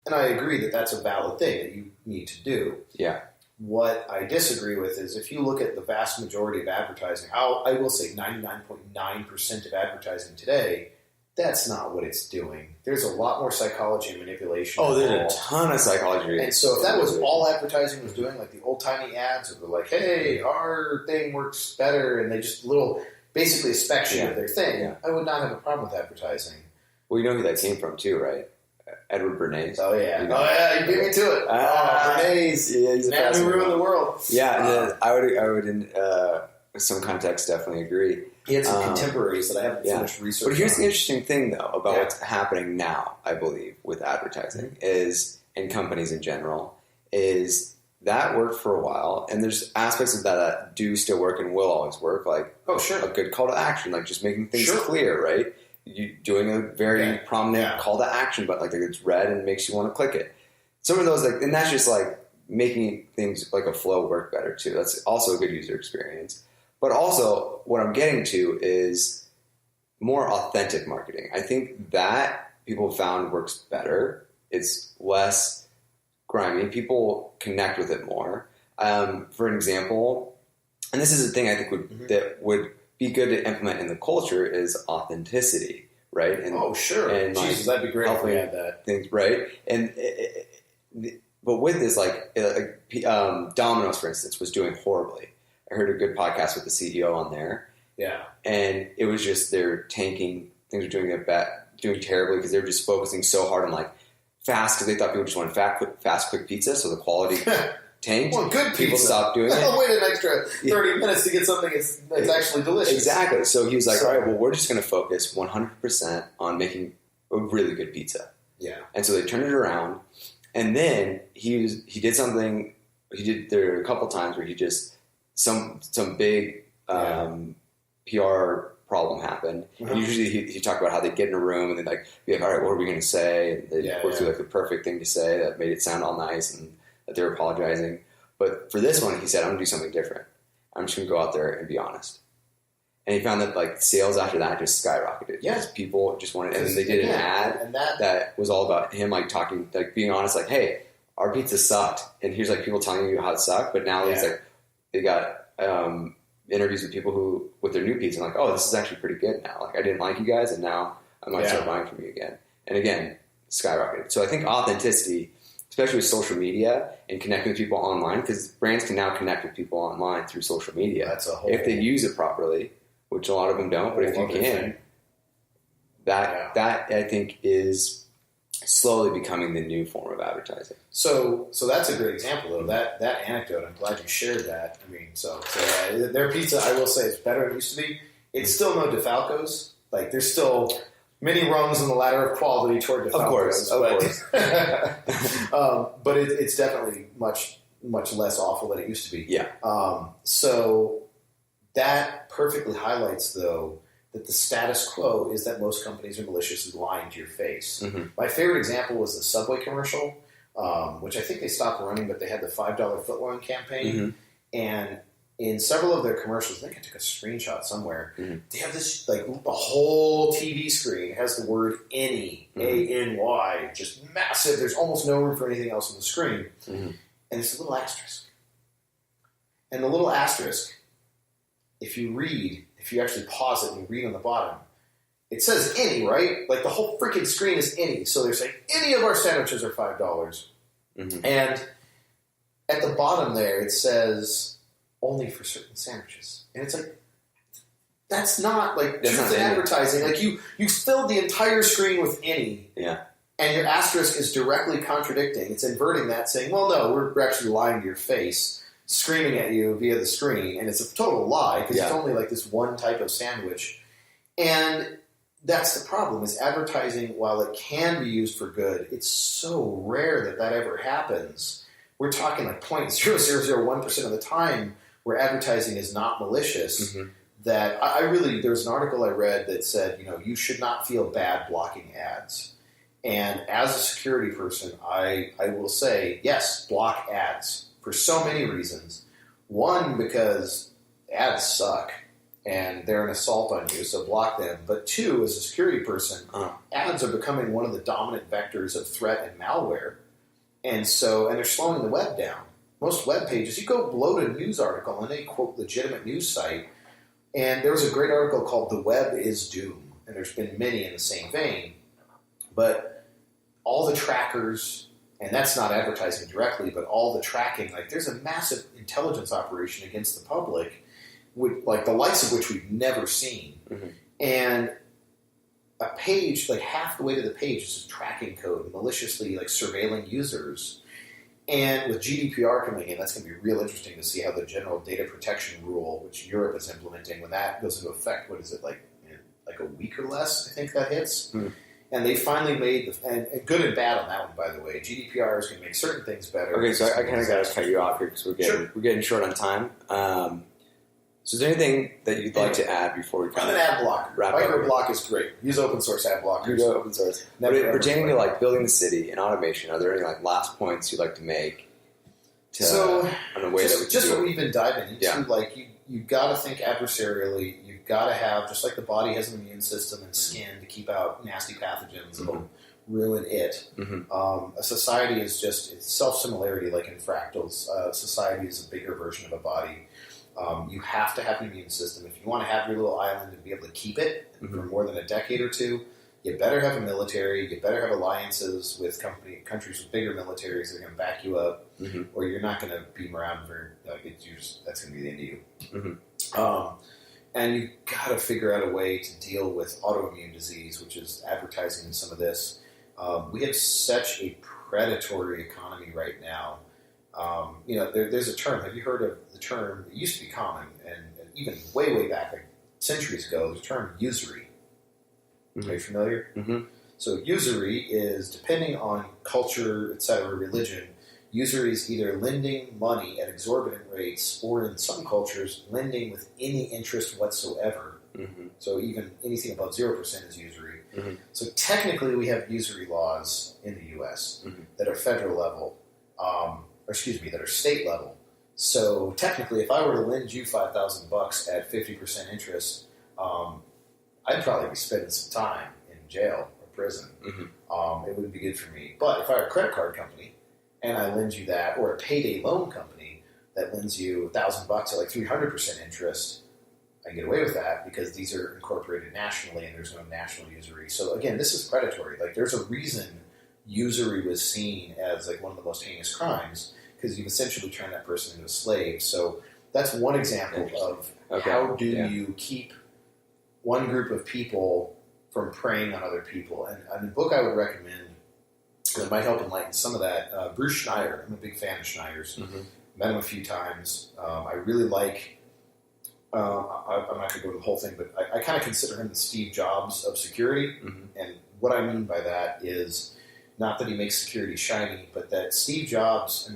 And I agree that that's a valid thing that you need to do. Yeah. What I disagree with is if you look at the vast majority of advertising, I will say 99.9% of advertising today, that's not what it's doing. There's a lot more psychology and manipulation. Oh, there's a ton of psychology. And so if that was all advertising was doing, like the old-timey ads, or they're like, hey, our thing works better, and they just basically a spec sheet of their thing, I would not have a problem with advertising. Well, you know who that came from too, right? Edward Bernays. Oh, yeah. You know? You beat me to it. Bernays. Yeah, he's a man who ruined the world. Yeah, and I would in some context definitely agree. He had some contemporaries that I haven't finished researching. But here's the interesting thing, though, about what's happening now, I believe, with advertising is, and companies in general, is that worked for a while, and there's aspects of that do still work and will always work, like a good call to action, like just making things clear, right? You doing a very prominent call to action, but like it's red and makes you want to click it. Some of those, and that's just like making things like a flow work better too. That's also a good user experience. But also, what I'm getting to is more authentic marketing. I think that people found works better. It's less grimy. People connect with it more. For an example, and this is a thing I think that would be good to implement in the culture is authenticity, right? And, And Jesus, that'd be great if we had that. Things, right? And but with this, Domino's, for instance, was doing horribly. I heard a good podcast with the CEO on there. Yeah. And it was just they're tanking. Things are doing terribly because they were just focusing so hard on fast because they thought people just wanted fast, quick pizza. So the quality tanked. Well, good pizza. People stopped doing it. I'll wait an extra 30 minutes to get something that's actually delicious. Exactly. So he was like, all right, well, we're just going to focus 100% on making a really good pizza. Yeah. And so they turned it around. And then he did something. There were a couple times where he just some big PR problem happened. And usually he talked about how they'd get in a room and they'd be like, all right, what are we going to say? And they'd work through the perfect thing to say that made it sound all nice and that they were apologizing. But for this one, he said, I'm going to do something different. I'm just going to go out there and be honest. And he found that sales after that just skyrocketed. Yes, people just wanted, and then they did an ad and that was all about him talking, being honest, hey, our pizza sucked, and here's people telling you how it sucked. But now he's they got interviews with people with their new pizza, and oh, this is actually pretty good now. I didn't like you guys, and now I might start buying from you again. And again, skyrocketed. So I think authenticity, especially with social media and connecting with people online, because brands can now connect with people online through social media. That's a whole if they use it properly, which a lot of them don't, but if you can, that I think is slowly becoming the new form of advertising. So that's a great example, though. That anecdote, I'm glad you shared that. I mean, so their pizza, I will say, is better than it used to be. It's still no DeFalco's. There's still many rungs on the ladder of quality toward DeFalco's. Of course. But it's definitely much, much less awful than it used to be. Yeah. So that perfectly highlights, though, that the status quo is that most companies are maliciously lying to your face. Mm-hmm. My favorite example was the Subway commercial, which I think they stopped running, but they had the $5 footlong campaign. Mm-hmm. And in several of their commercials, I think I took a screenshot somewhere, mm-hmm. they have this, the whole TV screen has the word any, A-N-Y, just massive. There's almost no room for anything else on the screen. Mm-hmm. And it's a little asterisk. And the little asterisk, if you actually pause it and you read on the bottom, it says any, right? The whole freaking screen is any. So they're saying any of our sandwiches are $5. Mm-hmm. And at the bottom there, it says only for certain sandwiches. And it's that's not truth in advertising. You filled the entire screen with any. Yeah. And your asterisk is directly contradicting. It's inverting that, saying, well, no, we're actually lying to your face, screaming at you via the screen, and it's a total lie because it's only this one type of sandwich. And that's the problem, is advertising, while it can be used for good, it's so rare that ever happens. We're talking 0.0001% of the time where advertising is not malicious. Mm-hmm. That there was an article I read that said, you should not feel bad blocking ads. And as a security person, I will say, yes, block ads for so many reasons. One, because ads suck. and they're an assault on you, so block them. But two, as a security person, ads are becoming one of the dominant vectors of threat and malware. And they're slowing the web down. Most web pages, you go load a news article on a, quote, legitimate news site, and there was a great article called "The Web is Doom," and there's been many in the same vein. But all the trackers, and that's not advertising directly, but all the tracking, like there's a massive intelligence operation against the public, like the likes of which we've never seen. Mm-hmm. And a page, like half the way to the page is just tracking code, maliciously like surveilling users. And with GDPR coming in, that's going to be real interesting to see how the General Data Protection Rule, which Europe is implementing, when that goes into effect, what is it, like a week or less, I think that hits? Mm. And they finally made, and good and bad on that one, by the way. GDPR is going to make certain things better. Okay, so I kind of got to cut you off here because we're getting short on time. So is there anything that you'd like to add before we kind of... Run an ad blocker. Microblock is great. Use open source ad blockers. Use open source. Pertaining to like building the city and automation, are there any like last points you'd like to make? On a way just what we've been diving into. Yeah. Like you've got to think adversarially. You've got to have, just like the body has an immune system and skin to keep out nasty pathogens that'll ruin it. Mm-hmm. A society is just it's self-similarity, like in fractals. Society is a bigger version of a body. You have to have an immune system. If you want to have your little island and be able to keep it for more than a decade or two, you better have a military. You better have alliances with countries with bigger militaries that are going to back you up, or you're not going to beam around very. That's going to be the end of you. Mm-hmm. And you've got to figure out a way to deal with autoimmune disease, which is advertising in some of this. We have such a predatory economy right now. There's a term. Have you heard of the term? It used to be common, and even way back, like centuries ago, the term usury. Mm-hmm. Are you familiar? Mm-hmm. So usury is, depending on culture, etc., religion, usury is either lending money at exorbitant rates, or in some cultures, lending with any interest whatsoever. Mm-hmm. So even anything above 0% is usury. Mm-hmm. So technically, we have usury laws in the U.S. That are federal level. That are state level. So technically, if I were to lend you $5,000 at 50% interest, I'd probably be spending some time in jail or prison. Mm-hmm. It wouldn't be good for me. But if I were a credit card company and I lend you that, or a payday loan company that lends you $1,000 at like 300% interest, I can get away with that because these are incorporated nationally and there's no national usury. So again, this is predatory. Like there's a reason usury was seen as like one of the most heinous crimes, because you've essentially turned that person into a slave. So that's one example of how do you keep one group of people from preying on other people. And a book I would recommend that might help enlighten some of that, Bruce Schneier. I'm a big fan of Schneier's. Mm-hmm. Met him a few times. I really like, I'm not going to go to the whole thing, but I kind of consider him the Steve Jobs of security. Mm-hmm. And what I mean by that is not that he makes security shiny, but that Steve Jobs,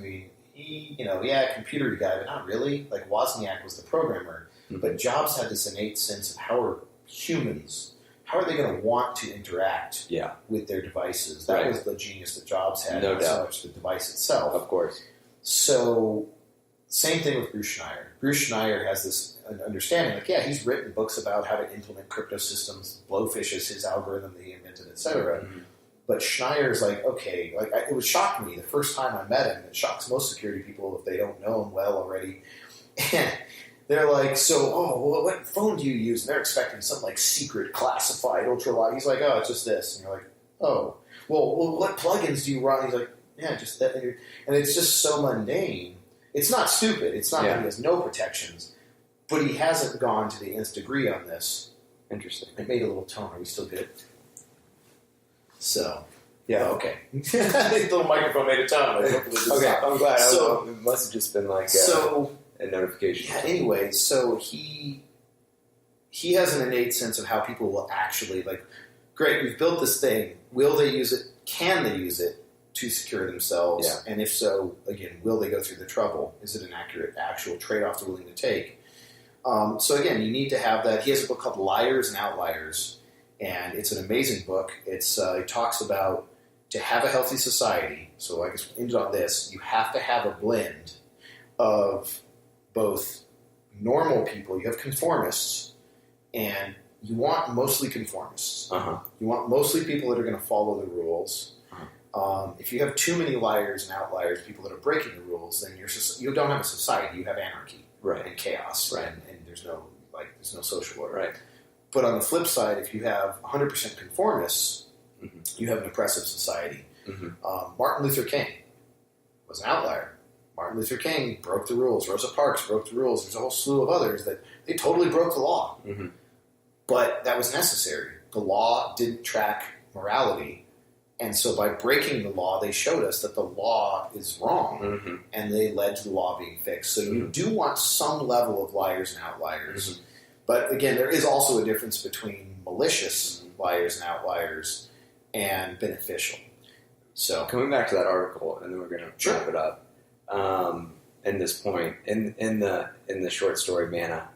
computer guy, but not really. Like Wozniak was the programmer. Mm-hmm. But Jobs had this innate sense of how are humans, how are they going to want to interact with their devices? That was the genius that Jobs had, not so much the device itself. Of course. So, same thing with Bruce Schneier. Bruce Schneier has this understanding, he's written books about how to implement crypto systems. Blowfish is his algorithm that he invented, etc. Mm-hmm. But Schneier's it would shock me the first time I met him. It shocks most security people if they don't know him well already. And they're like, what phone do you use? And they're expecting some secret, classified, ultra-light. He's like, it's just this. And you're like, well, what plugins do you run? He's like, yeah, just that. And it's just so mundane. It's not stupid. It's not that he has no protections. But he hasn't gone to the nth degree on this. Interesting. I made a little tone. Are we still good? So, okay. The little microphone made a tone. Okay, I'm glad. So, it must have just been a notification. Yeah, anyway, so he has an innate sense of how people will actually, great, we've built this thing. Will they use it? Can they use it to secure themselves? Yeah. And if so, again, will they go through the trouble? Is it an actual trade-off they're willing to take? So again, you need to have that. He has a book called Liars and Outliers, and it's an amazing book. It talks about, to have a healthy society, so I guess we'll end on this, you have to have a blend of both normal people, you have conformists, and you want mostly conformists. Uh-huh. You want mostly people that are going to follow the rules. If you have too many liars and outliers, people that are breaking the rules, then you don't have a society. You have anarchy and chaos, and there's no social order. Right. But on the flip side, if you have 100% conformists, you have an oppressive society. Martin Luther King was an outlier. Martin Luther King broke the rules. Rosa Parks broke the rules. There's a whole slew of others that they totally broke the law. But that was necessary. The law didn't track morality. And so by breaking the law, they showed us that the law is wrong. And they led to the law being fixed. So you do want some level of liars and outliers. But again, there is also a difference between malicious liars and outliers and beneficial. So coming back to that article, and then we're going to wrap it up. In this point, in the short story Mana,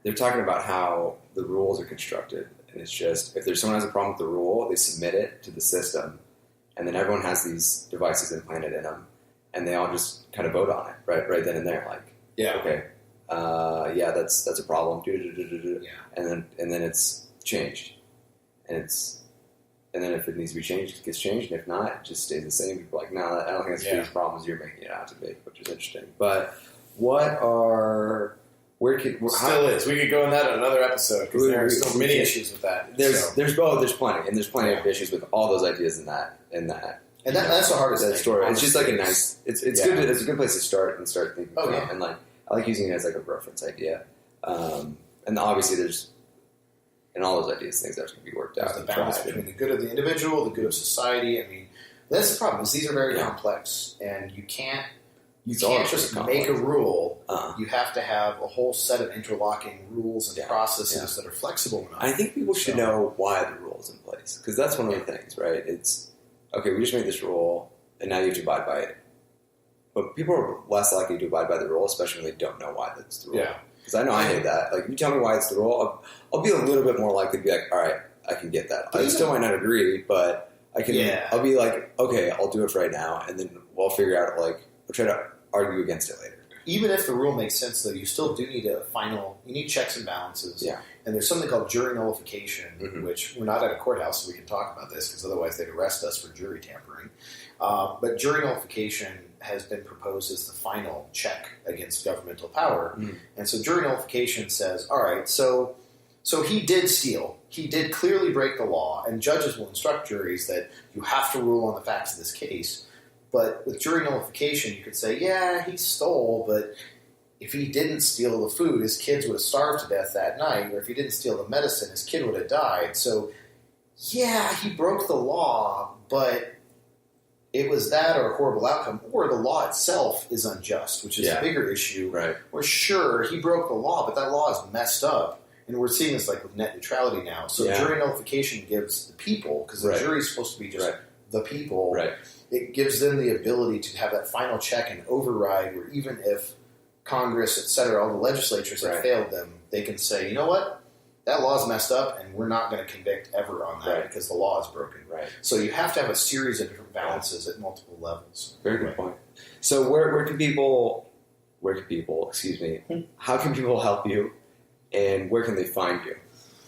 they're talking about how the rules are constructed, and it's just if there's someone who has a problem with the rule, they submit it to the system, and then everyone has these devices implanted in them, and they all just kind of vote on it right then and there, like okay, that's a problem, and then it's changed, and then if it needs to be changed, it gets changed. And if not, it just stays the same. People are like, no, I don't think it's as big as problem as you're making it out to be, which is interesting. But still is. We could go in that in another episode because there are still many issues with that. There's plenty, and there's plenty of issues with all those ideas in that. And that's the hardest thing. Story. It's just like a nice. It's good. It's a good place to start thinking. And like I like using it as like a reference idea. And obviously there's. And all those ideas, things that can be worked out. The balance between the good of the individual, the good of society. I mean, that's the problem. Is these are very complex, and you can't just make a rule. You have to have a whole set of interlocking rules and processes that are flexible enough. I think people should know why the rule is in place, because that's one of the things, right? It's okay. We just made this rule, and now you have to abide by it. But people are less likely to abide by the rule, especially when they don't know why that's the rule. Yeah. Because I know I hate that. Like, if you tell me why it's the rule, I'll be a little bit more likely to be like, all right, I can get that. I still might not agree, but I can. Yeah. I'll be like, okay, I'll do it for right now, and then we'll figure out, like, we'll try to argue against it later. Even if the rule makes sense, though, you still do need you need checks and balances. Yeah. And there's something called jury nullification, which we're not at a courthouse, so we can talk about this, because otherwise they'd arrest us for jury tampering. But jury nullification has been proposed as the final check against governmental power. And so jury nullification says, all right, so he did steal. He did clearly break the law, and judges will instruct juries that you have to rule on the facts of this case. But with jury nullification, you could say, yeah, he stole, but if he didn't steal the food, his kids would have starved to death that night, or if he didn't steal the medicine, his kid would have died. So, yeah, he broke the law, but it was that or a horrible outcome, or the law itself is unjust, which is a bigger issue. Right. Where, sure, he broke the law, but that law is messed up. And we're seeing this like with net neutrality now. So jury nullification gives the people, because the jury is supposed to be just the people, it gives them the ability to have that final check and override where even if Congress, et cetera, all the legislatures have failed them, they can say, you know what? That law is messed up, and we're not going to convict ever on that because the law is broken. Right. So you have to have a series of different balances at multiple levels. Very good point. So where can people, how can people help you, and where can they find you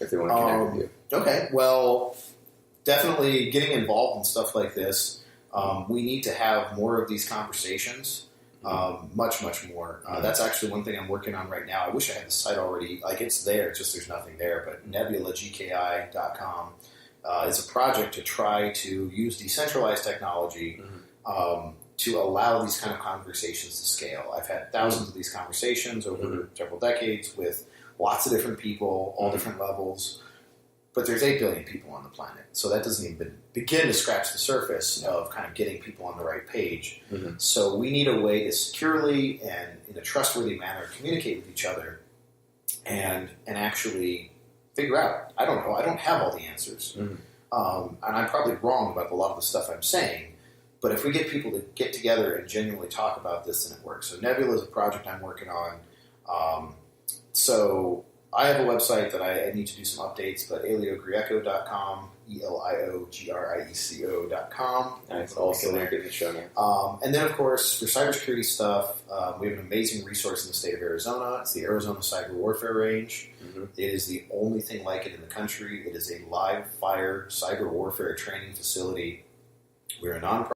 if they want to connect with you? Okay, well, definitely getting involved in stuff like this. We need to have more of these conversations. Much more. That's actually one thing I'm working on right now. I wish I had the site already. Like, it's there, it's just there's nothing there. But nebulagki.com is a project to try to use decentralized technology to allow these kind of conversations to scale. I've had thousands of these conversations over several decades with lots of different people, all different levels. But there's 8 billion people on the planet, so that doesn't even begin to scratch the surface of kind of getting people on the right page. So we need a way to securely and in a trustworthy manner communicate with each other and actually figure out. I don't know. I don't have all the answers. And I'm probably wrong about a lot of the stuff I'm saying, but if we get people to get together and genuinely talk about this, then it works. So Nebula is a project I'm working on. So I have a website that I need to do some updates, but eliogrieco.com, ELIOGRIECO.com. Nice. Also linked in the show notes. And then, of course, for cybersecurity stuff, we have an amazing resource in the state of Arizona. It's the Arizona Cyber Warfare Range. Mm-hmm. It is the only thing like it in the country. It is a live fire cyber warfare training facility. We're a nonprofit